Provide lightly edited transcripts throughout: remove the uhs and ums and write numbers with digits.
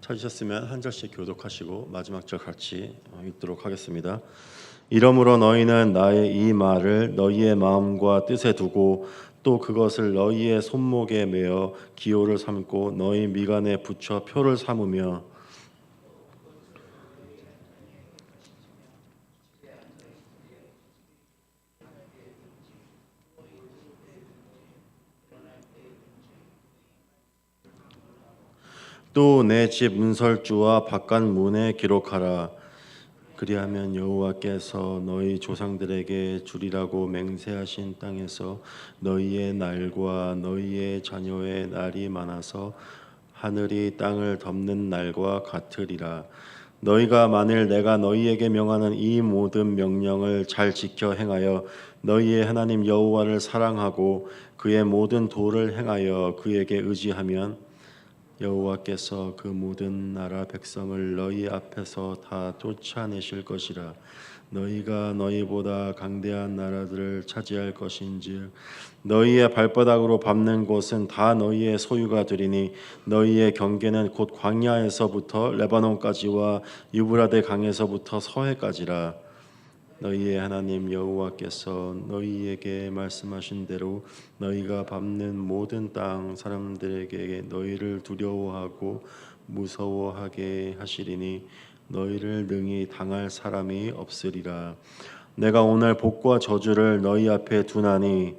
찾으셨으면 한 절씩 교독하시고 마지막 절 같이 읽도록 하겠습니다. 이러므로 너희는 나의 이 말을 너희의 마음과 뜻에 두고 또 그것을 너희의 손목에 매어 기호를 삼고 너희 미간에 붙여 표를 삼으며 또 내 집 문설주와 바깥 문에 기록하라. 그리하면 여호와께서 너희 조상들에게 주리라고 맹세하신 땅에서 너희의 날과 너희의 자녀의 날이 많아서 하늘이 땅을 덮는 날과 같으리라. 너희가 만일 내가 너희에게 명하는 이 모든 명령을 잘 지켜 행하여 너희의 하나님 여호와를 사랑하고 그의 모든 도를 행하여 그에게 의지하면 여호와께서 그 모든 나라 백성을 너희 앞에서 다 쫓아내실 것이라. 너희가 너희보다 강대한 나라들을 차지할 것인즉 너희의 발바닥으로 밟는 곳은 다 너희의 소유가 되리니 너희의 경계는 곧 광야에서부터 레바논까지와 유브라데 강에서부터 서해까지라. 너희의 하나님 여호와께서 너희에게 말씀하신 대로 너희가 밟는 모든 땅 사람들에게 너희를 두려워하고 무서워하게 하시리니 너희를 능히 당할 사람이 없으리라. 내가 오늘 복과 저주를 너희 앞에 두나니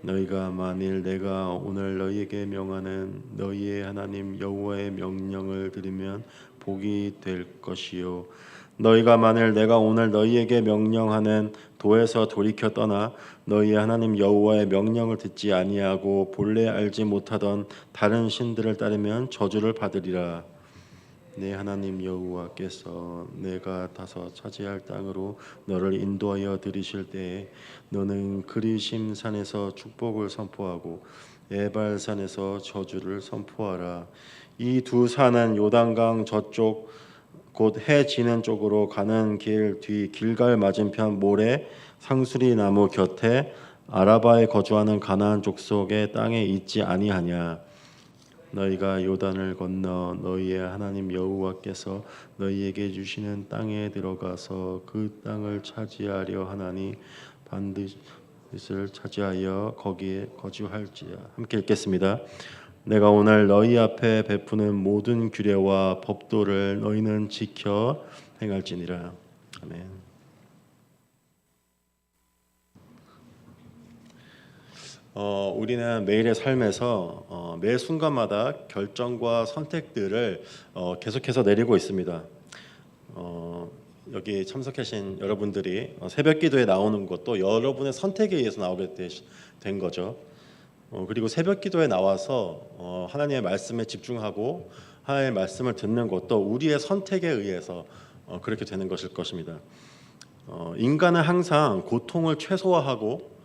너희가 만일 내가 오늘 너희에게 명하는 너희의 하나님 여호와의 명령을 들으면 복이 될 것이요 너희가 만일 내가 오늘 너희에게 명령하는 도에서 돌이켜 떠나 너희의 하나님 여호와의 명령을 듣지 아니하고 본래 알지 못하던 다른 신들을 따르면 저주를 받으리라. 내 하나님 여호와께서 내가 다서 차지할 땅으로 너를 인도하여 들이실 때에 너는 그리심 산에서 축복을 선포하고 에발산에서 저주를 선포하라. 이 두 산은 요단강 저쪽 곧 해 지는 쪽으로 가는 길 뒤 길갈 맞은편 모래 상수리 나무 곁에 아라바에 거주하는 가나안 족속의 땅에 있지 아니하냐. 너희가 요단을 건너 너희의 하나님 여호와께서 너희에게 주시는 땅에 들어가서 그 땅을 차지하려 하나니 반드시 차지하여 거기에 거주할지야. 함께 읽겠습니다. 내가 오늘 너희 앞에 베푸는 모든 규례와 법도를 너희는 지켜 행할지니라. 아멘. 우리는 매일의 삶에서 매 순간마다 결정과 선택들을 계속해서 내리고 있습니다. 여기 참석하신 여러분들이 새벽 기도에 나오는 것도 여러분의 선택에 의해서 나오게 된 거죠. 그리고 새벽 기도에 나와서 하나님의 말씀에 집중하고 하나님의 말씀을 듣는 것도 우리의 선택에 의해서 그렇게 되는 것일 것입니다. 인간은 항상 고통을 최소화하고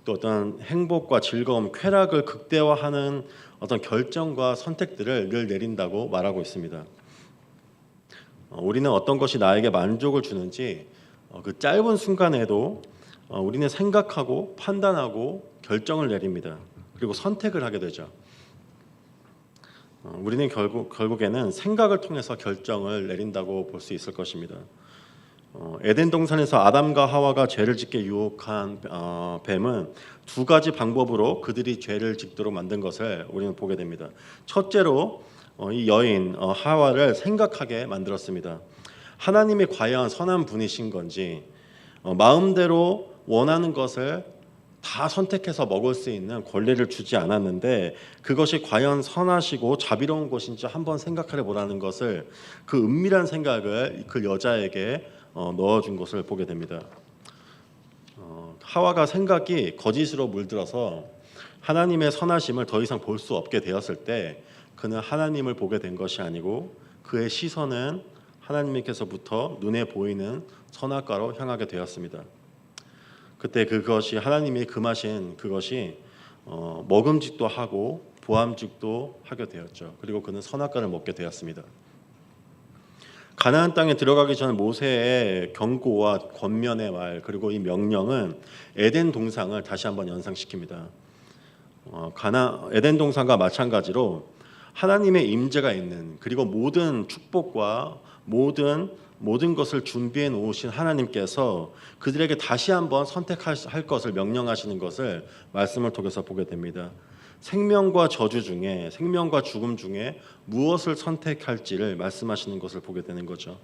또 어떤 행복과 즐거움, 쾌락을 극대화하는 어떤 결정과 선택들을 늘 내린다고 말하고 있습니다. 우리는 어떤 것이 나에게 만족을 주는지 그 짧은 순간에도 우리는 생각하고 판단하고 결정을 내립니다. 그리고 선택을 하게 되죠. 우리는 결국에는 생각을 통해서 결정을 내린다고 볼 수 있을 것입니다. 에덴 동산에서 아담과 하와가 죄를 짓게 유혹한 뱀은 두 가지 방법으로 그들이 죄를 짓도록 만든 것을 우리는 보게 됩니다. 첫째로 이 여인 하와를 생각하게 만들었습니다. 하나님이 과연 선한 분이신 건지 마음대로 원하는 것을 다 선택해서 먹을 수 있는 권리를 주지 않았는데 그것이 과연 선하시고 자비로운 것인지 한번 생각해 보라는 것을 그 은밀한 생각을 그 여자에게 넣어준 것을 보게 됩니다. 하와가 생각이 거짓으로 물들어서 하나님의 선하심을 더 이상 볼 수 없게 되었을 때 그는 하나님을 보게 된 것이 아니고 그의 시선은 하나님께서부터 눈에 보이는 선악과로 향하게 되었습니다. 그때 그것이 하나님이 금하신 그것이 먹음직도 하고 보암직도 하게 되었죠. 그리고 그는 선악과를 먹게 되었습니다. 가나안 땅에 들어가기 전 모세의 경고와 권면의 말 그리고 이 명령은 에덴 동상을 다시 한번 연상시킵니다. 에덴 동산과 마찬가지로 하나님의 임재가 있는, 그리고 모든 축복과 모든 것을 준비해 놓으신 하나님께서 그들에게 다시 한번 선택할 것을 명령하시는 것을 말씀을 통해서 보게 됩니다. 생명과 저주 중에, 생명과 죽음 중에 무엇을 선택할지를 말씀하시는 것을 보게 되는 거죠.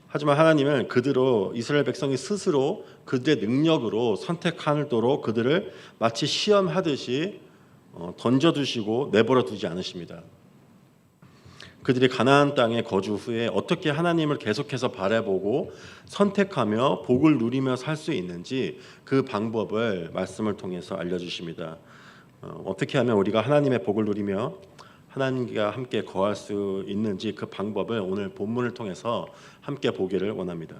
하지만 하나님은 그대로 이스라엘 백성이 스스로 그들의 능력으로 선택하도록 그들을 마치 시험하듯이 던져두시고 내버려 두지 않으십니다. 그들이 가나안 땅에 거주 후에 어떻게 하나님을 계속해서 바라보고 선택하며 복을 누리며 살 수 있는지 그 방법을 말씀을 통해서 알려주십니다. 어떻게 하면 우리가 하나님의 복을 누리며 하나님과 함께 거할 수 있는지 그 방법을 오늘 본문을 통해서 함께 보기를 원합니다.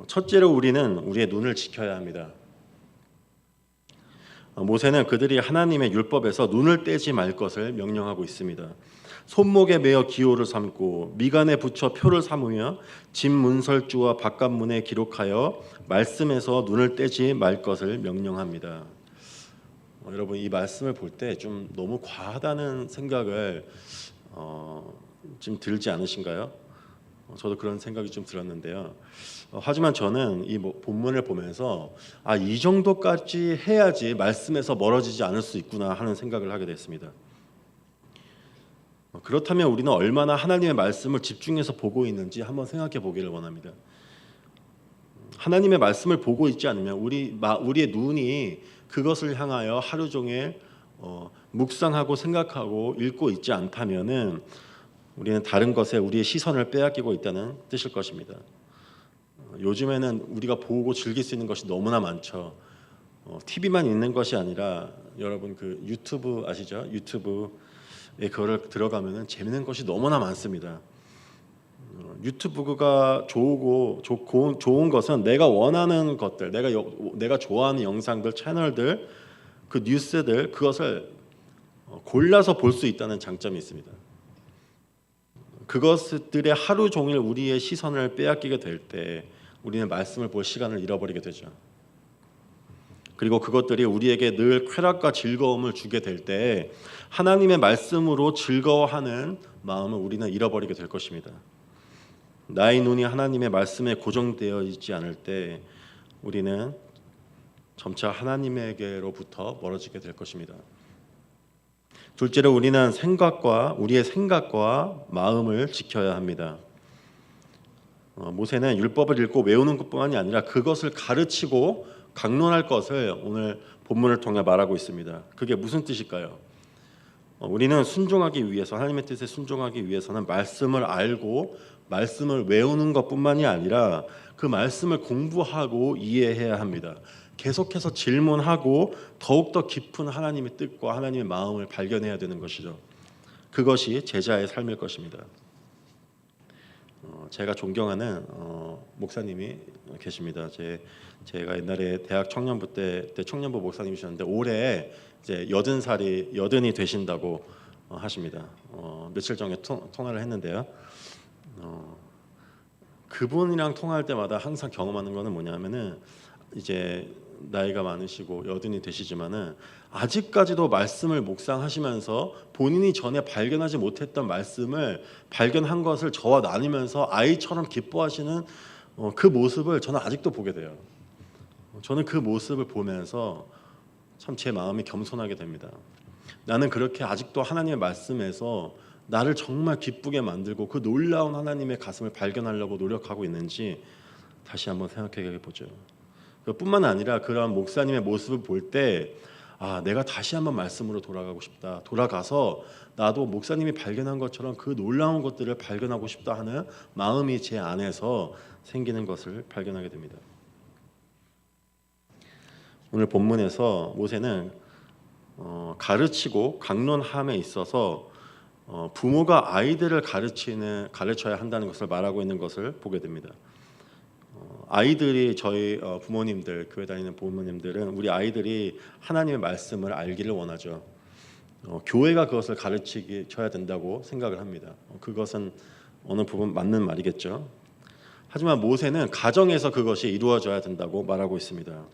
첫째로 우리는 우리의 눈을 지켜야 합니다. 모세는 그들이 하나님의 율법에서 눈을 떼지 말 것을 명령하고 있습니다. 손목에 매어 기호를 삼고 미간에 붙여 표를 삼으며 집 문설주와 바깥문에 기록하여 말씀에서 눈을 떼지 말 것을 명령합니다. 여러분, 이 말씀을 볼 때 좀 너무 과하다는 생각을 좀 들지 않으신가요? 저도 그런 생각이 좀 들었는데요. 하지만 저는 이 본문을 보면서 이 정도까지 해야지 말씀에서 멀어지지 않을 수 있구나 하는 생각을 하게 됐습니다. 그렇다면 우리는 얼마나 하나님의 말씀을 집중해서 보고 있는지 한번 생각해 보기를 원합니다. 하나님의 말씀을 보고 있지 않으면 우리의 눈이 그것을 향하여 하루 종일 묵상하고 생각하고 읽고 있지 않다면은 우리는 다른 것에 우리의 시선을 빼앗기고 있다는 뜻일 것입니다. 요즘에는 우리가 보고 즐길 수 있는 것이 너무나 많죠. TV만 있는 것이 아니라 여러분 그 유튜브 아시죠? 유튜브에 그거를 들어가면은 재밌는 것이 너무나 많습니다. 유튜브가 좋은 것은 내가 원하는 것들, 내가 좋아하는 영상들, 채널들, 그 뉴스들 그것을 골라서 볼 수 있다는 장점이 있습니다. 그것들의 하루 종일 우리의 시선을 빼앗기게 될 때 우리는 말씀을 볼 시간을 잃어버리게 되죠. 그리고 그것들이 우리에게 늘 쾌락과 즐거움을 주게 될 때 하나님의 말씀으로 즐거워하는 마음을 우리는 잃어버리게 될 것입니다. 나의 눈이 하나님의 말씀에 고정되어 있지 않을 때 우리는 점차 하나님에게로부터 멀어지게 될 것입니다. 둘째로 우리는 우리의 생각과 마음을 지켜야 합니다. 모세는 율법을 읽고 외우는 것뿐만이 아니라 그것을 가르치고 강론할 것을 오늘 본문을 통해 말하고 있습니다. 그게 무슨 뜻일까요? 우리는 순종하기 위해서, 하나님의 뜻에 순종하기 위해서는 말씀을 알고 말씀을 외우는 것뿐만이 아니라 그 말씀을 공부하고 이해해야 합니다. 계속해서 질문하고 더욱더 깊은 하나님의 뜻과 하나님의 마음을 발견해야 되는 것이죠. 그것이 제자의 삶일 것입니다. 제가 존경하는 목사님이 계십니다. 제가 옛날에 대학 청년부 때 청년부 목사님이셨는데 올해 이제 80이 되신다고 하십니다. 며칠 전에 통화를 했는데요. 그분이랑 통화할 때마다 항상 경험하는 거는 뭐냐면은 이제 나이가 많으시고 80이 되시지만은 아직까지도 말씀을 묵상하시면서 본인이 전에 발견하지 못했던 말씀을 발견한 것을 저와 나누면서 아이처럼 기뻐하시는 그 모습을 저는 아직도 보게 돼요. 저는 그 모습을 보면서 참 제 마음이 겸손하게 됩니다. 나는 그렇게 아직도 하나님의 말씀에서 나를 정말 기쁘게 만들고 그 놀라운 하나님의 가슴을 발견하려고 노력하고 있는지 다시 한번 생각해 보죠. 뿐만 아니라 그런 목사님의 모습을 볼 때 내가 다시 한번 말씀으로 돌아가고 싶다. 돌아가서 나도 목사님이 발견한 것처럼 그 놀라운 것들을 발견하고 싶다 하는 마음이 제 안에서 생기는 것을 발견하게 됩니다. 오늘 본문에서 모세는 가르치고 강론함에 있어서 부모가 아이들을 가르쳐야 한다는 것을 말하고 있는 것을 보게 됩니다. 아이들이 저희 부모님들, 교회 다니는 부모님들은 우리 아이들이 하나님의 말씀을 알기를 원하죠. 교회가 그것을 가르쳐야 된다고 생각을 합니다. 그것은 어느 부분 맞는 말이겠죠. 하지만 모세는 가정에서 그것이 이루어져야 된다고 말하고 있습니다.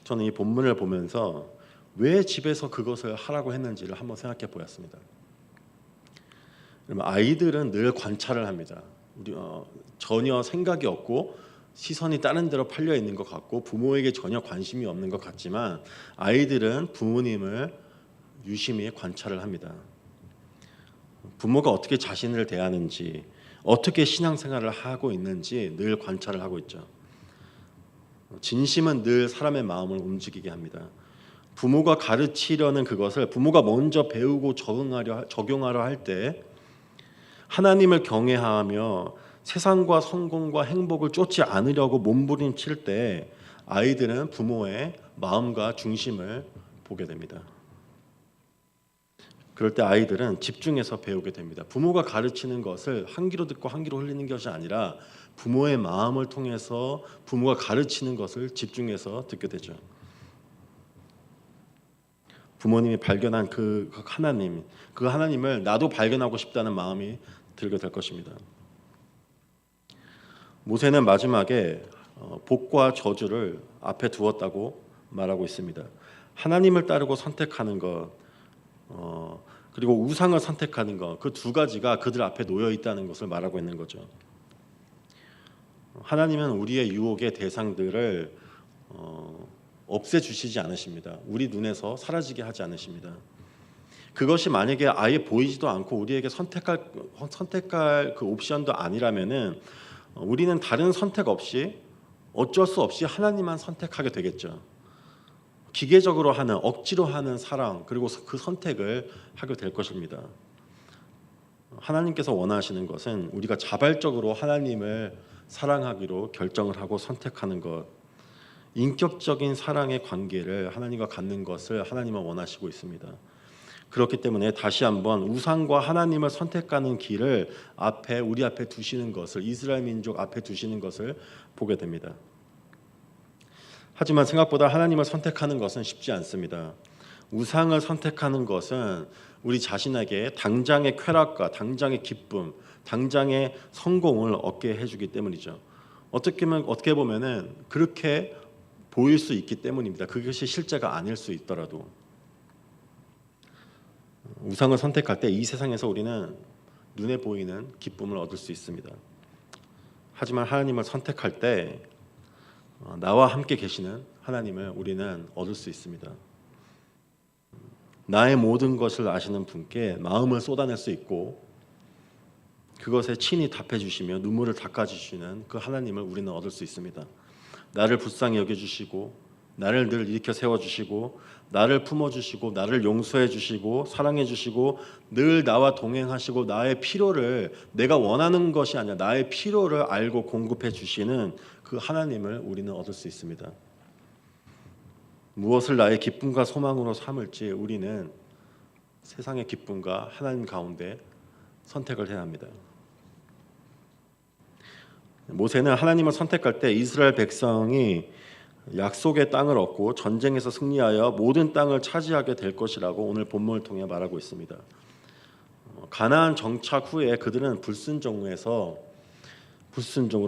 저는 이 본문을 보면서 왜 집에서 그것을 하라고 했는지를 한번 생각해 보았습니다. 그러면 아이들은 늘 관찰을 합니다. 전혀 생각이 없고 시선이 다른 데로 팔려 있는 것 같고 부모에게 전혀 관심이 없는 것 같지만 아이들은 부모님을 유심히 관찰을 합니다. 부모가 어떻게 자신을 대하는지, 어떻게 신앙생활을 하고 있는지 늘 관찰을 하고 있죠. 진심은 늘 사람의 마음을 움직이게 합니다. 부모가 가르치려는 그것을 부모가 먼저 배우고 적용하려 할 때 하나님을 경외하며 세상과 성공과 행복을 쫓지 않으려고 몸부림칠 때 아이들은 부모의 마음과 중심을 보게 됩니다. 그럴 때 아이들은 집중해서 배우게 됩니다. 부모가 가르치는 것을 한 귀로 듣고 한 귀로 흘리는 것이 아니라 부모의 마음을 통해서 부모가 가르치는 것을 집중해서 듣게 되죠. 부모님이 발견한 그 하나님을 나도 발견하고 싶다는 마음이 들게 될 것입니다. 모세는 마지막에 복과 저주를 앞에 두었다고 말하고 있습니다. 하나님을 따르고 선택하는 것, 그리고 우상을 선택하는 것, 그 두 가지가 그들 앞에 놓여 있다는 것을 말하고 있는 거죠. 하나님은 우리의 유혹의 대상들을 없애주시지 않으십니다. 우리 눈에서 사라지게 하지 않으십니다. 그것이 만약에 아예 보이지도 않고 우리에게 선택할 그 옵션도 아니라면은 우리는 다른 선택 없이 어쩔 수 없이 하나님만 선택하게 되겠죠. 기계적으로 하는, 억지로 하는 사랑, 그리고 그 선택을 하게 될 것입니다. 하나님께서 원하시는 것은 우리가 자발적으로 하나님을 사랑하기로 결정을 하고 선택하는 것, 인격적인 사랑의 관계를 하나님과 갖는 것을 하나님은 원하시고 있습니다. 그렇기 때문에 다시 한번 우상과 하나님을 선택하는 길을 우리 앞에 두시는 것을, 이스라엘 민족 앞에 두시는 것을 보게 됩니다. 하지만 생각보다 하나님을 선택하는 것은 쉽지 않습니다. 우상을 선택하는 것은 우리 자신에게 당장의 쾌락과 당장의 기쁨, 당장의 성공을 얻게 해주기 때문이죠. 어떻게 보면은 그렇게 보일 수 있기 때문입니다. 그것이 실제가 아닐 수 있더라도. 우상을 선택할 때 이 세상에서 우리는 눈에 보이는 기쁨을 얻을 수 있습니다. 하지만 하나님을 선택할 때 나와 함께 계시는 하나님을 우리는 얻을 수 있습니다. 나의 모든 것을 아시는 분께 마음을 쏟아낼 수 있고 그것에 친히 답해 주시며 눈물을 닦아 주시는 그 하나님을 우리는 얻을 수 있습니다. 나를 불쌍히 여겨 주시고 나를 늘 일으켜 세워 주시고 나를 품어 주시고 나를 용서해 주시고 사랑해 주시고 늘 나와 동행하시고 나의 필요를, 내가 원하는 것이 아니라 나의 필요를 알고 공급해 주시는 그 하나님을 우리는 얻을 수 있습니다. 무엇을 나의 기쁨과 소망으로 삼을지 우리는 세상의 기쁨과 하나님 가운데 선택을 해야 합니다. 모세는 하나님을 선택할 때 이스라엘 백성이 약속의 땅을 얻고 전쟁에서 승리하여 모든 땅을 차지하게 될 것이라고 오늘 본문을 통해 말하고 있습니다. 가나안 정착 후에 그들은 불순종으로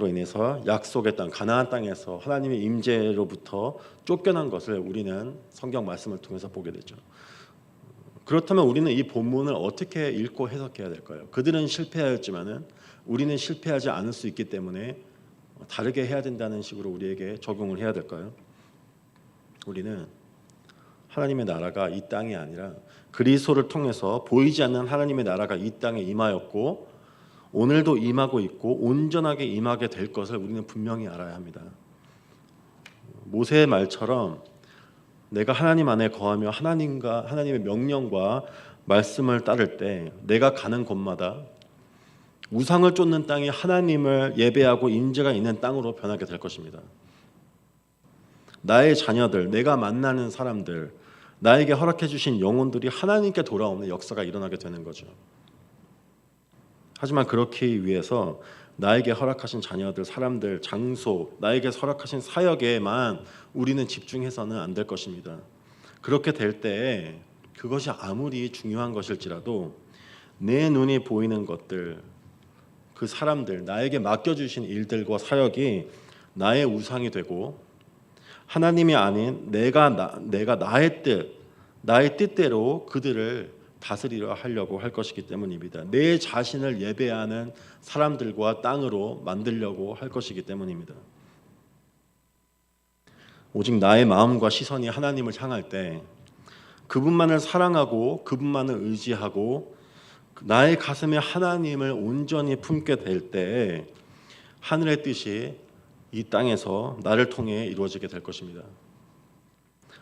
인해서 약속의 땅, 가나안 땅에서 하나님의 임재로부터 쫓겨난 것을 우리는 성경 말씀을 통해서 보게 되죠. 그렇다면 우리는 이 본문을 어떻게 읽고 해석해야 될까요? 그들은 실패하였지만은 우리는 실패하지 않을 수 있기 때문에 다르게 해야 된다는 식으로 우리에게 적용을 해야 될까요? 우리는 하나님의 나라가 이 땅이 아니라 그리스도를 통해서 보이지 않는 하나님의 나라가 이 땅에 임하였고 오늘도 임하고 있고 온전하게 임하게 될 것을 우리는 분명히 알아야 합니다. 모세의 말처럼 내가 하나님 안에 거하며 하나님의 명령과 말씀을 따를 때 내가 가는 곳마다 우상을 쫓는 땅이 하나님을 예배하고 임재가 있는 땅으로 변하게 될 것입니다. 나의 자녀들, 내가 만나는 사람들, 나에게 허락해 주신 영혼들이 하나님께 돌아오는 역사가 일어나게 되는 거죠. 하지만 그렇기 위해서 나에게 허락하신 자녀들, 사람들, 장소, 나에게 허락하신 사역에만 우리는 집중해서는 안 될 것입니다. 그렇게 될 때 그것이 아무리 중요한 것일지라도 내 눈이 보이는 것들, 그 사람들, 나에게 맡겨주신 일들과 사역이 나의 우상이 되고 하나님이 아닌 내가 나의 뜻, 나의 뜻대로 그들을 다스리려 하려고 할 것이기 때문입니다. 내 자신을 예배하는 사람들과 땅으로 만들려고 할 것이기 때문입니다. 오직 나의 마음과 시선이 하나님을 향할 때 그분만을 사랑하고 그분만을 의지하고 나의 가슴에 하나님을 온전히 품게 될 때 하늘의 뜻이 이 땅에서 나를 통해 이루어지게 될 것입니다.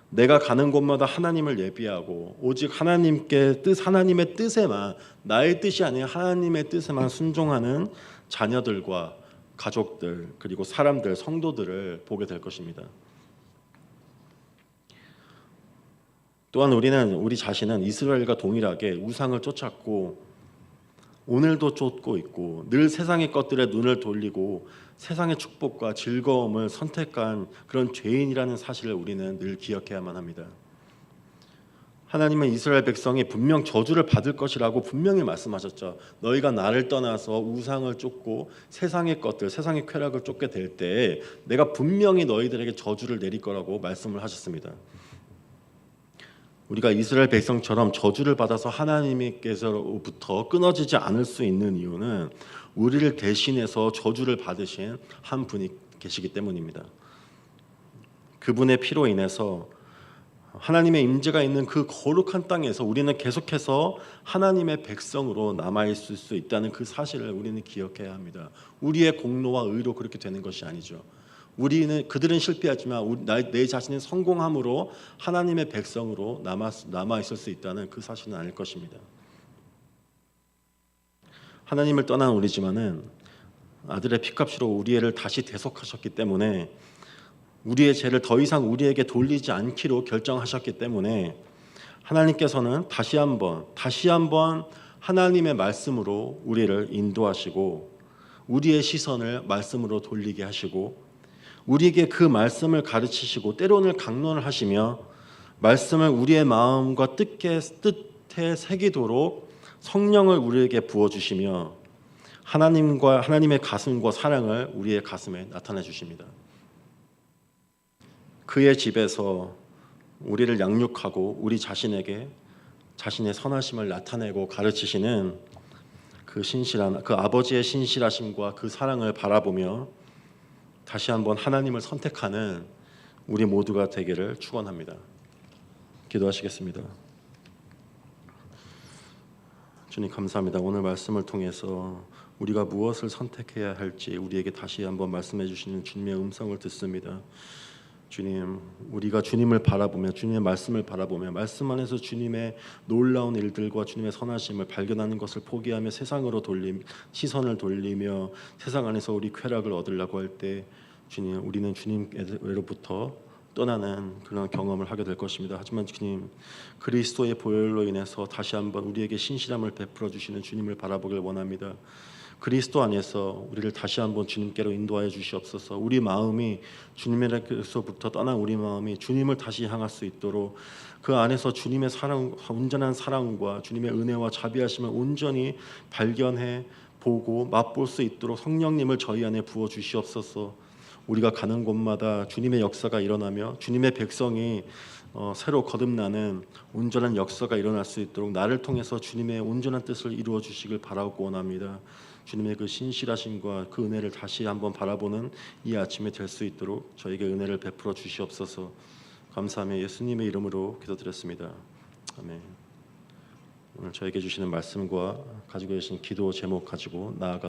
내가 가는 곳마다 하나님을 예비하고 오직 하나님의 뜻에만, 나의 뜻이 아닌 하나님의 뜻에만 순종하는 자녀들과 가족들, 그리고 사람들, 성도들을 보게 될 것입니다. 또한 우리 자신은 이스라엘과 동일하게 우상을 쫓았고 오늘도 쫓고 있고 늘 세상의 것들에 눈을 돌리고 세상의 축복과 즐거움을 선택한 그런 죄인이라는 사실을 우리는 늘 기억해야만 합니다. 하나님은 이스라엘 백성이 분명 저주를 받을 것이라고 분명히 말씀하셨죠. 너희가 나를 떠나서 우상을 쫓고 세상의 것들, 세상의 쾌락을 쫓게 될 때 내가 분명히 너희들에게 저주를 내릴 거라고 말씀을 하셨습니다. 우리가 이스라엘 백성처럼 저주를 받아서 하나님께서로부터 끊어지지 않을 수 있는 이유는 우리를 대신해서 저주를 받으신 한 분이 계시기 때문입니다. 그분의 피로 인해서 하나님의 임재가 있는 그 거룩한 땅에서 우리는 계속해서 하나님의 백성으로 남아있을 수 있다는 그 사실을 우리는 기억해야 합니다. 우리의 공로와 의로 그렇게 되는 것이 아니죠. 그들은 실패하지만 내 자신의 성공함으로 하나님의 백성으로 남아 있을 수 있다는 그 사실은 아닐 것입니다. 하나님을 떠난 우리지만은 아들의 피값으로 우리를 다시 대속하셨기 때문에 우리의 죄를 더 이상 우리에게 돌리지 않기로 결정하셨기 때문에 하나님께서는 다시 한번 하나님의 말씀으로 우리를 인도하시고 우리의 시선을 말씀으로 돌리게 하시고 우리에게 그 말씀을 가르치시고 때로는 강론을 하시며 말씀을 우리의 마음과 뜻에 새기도록 성령을 우리에게 부어주시며 하나님의 가슴과 사랑을 우리의 가슴에 나타내 주십니다. 그의 집에서 우리를 양육하고 우리 자신에게 자신의 선하심을 나타내고 가르치시는 그 아버지의 신실하심과 그 사랑을 바라보며 다시 한번 하나님을 선택하는 우리 모두가 되기를 축원합니다. 기도하시겠습니다. 주님 감사합니다. 오늘 말씀을 통해서 우리가 무엇을 선택해야 할지 우리에게 다시 한번 말씀해 주시는 주님의 음성을 듣습니다. 주님, 우리가 주님을 바라보며 주님의 말씀을 바라보며 말씀 안에서 주님의 놀라운 일들과 주님의 선하심을 발견하는 것을 포기하며 시선을 돌리며 세상 안에서 우리 쾌락을 얻으려고 할 때 주님, 우리는 주님으로부터 떠나는 그런 경험을 하게 될 것입니다. 하지만 주님, 그리스도의 보혈로 인해서 다시 한번 우리에게 신실함을 베풀어 주시는 주님을 바라보길 원합니다. 그리스도 안에서 우리를 다시 한번 주님께로 인도하여 주시옵소서. 우리 마음이 주님에게서부터 떠난 우리 마음이 주님을 다시 향할 수 있도록 그 안에서 주님의 사랑, 온전한 사랑과 주님의 은혜와 자비하심을 온전히 발견해 보고 맛볼 수 있도록 성령님을 저희 안에 부어 주시옵소서. 우리가 가는 곳마다 주님의 역사가 일어나며 주님의 백성이 새로 거듭나는 온전한 역사가 일어날 수 있도록 나를 통해서 주님의 온전한 뜻을 이루어 주시길 바라고 원합니다. 주님의 그 신실하심과 그 은혜를 다시 한번 바라보는 이 아침에 될 수 있도록 저에게 은혜를 베풀어 주시옵소서. 감사하며 예수님의 이름으로 기도드렸습니다. 아멘. 오늘 저에게 주시는 말씀과 가지고 계신 기도 제목 가지고 나아가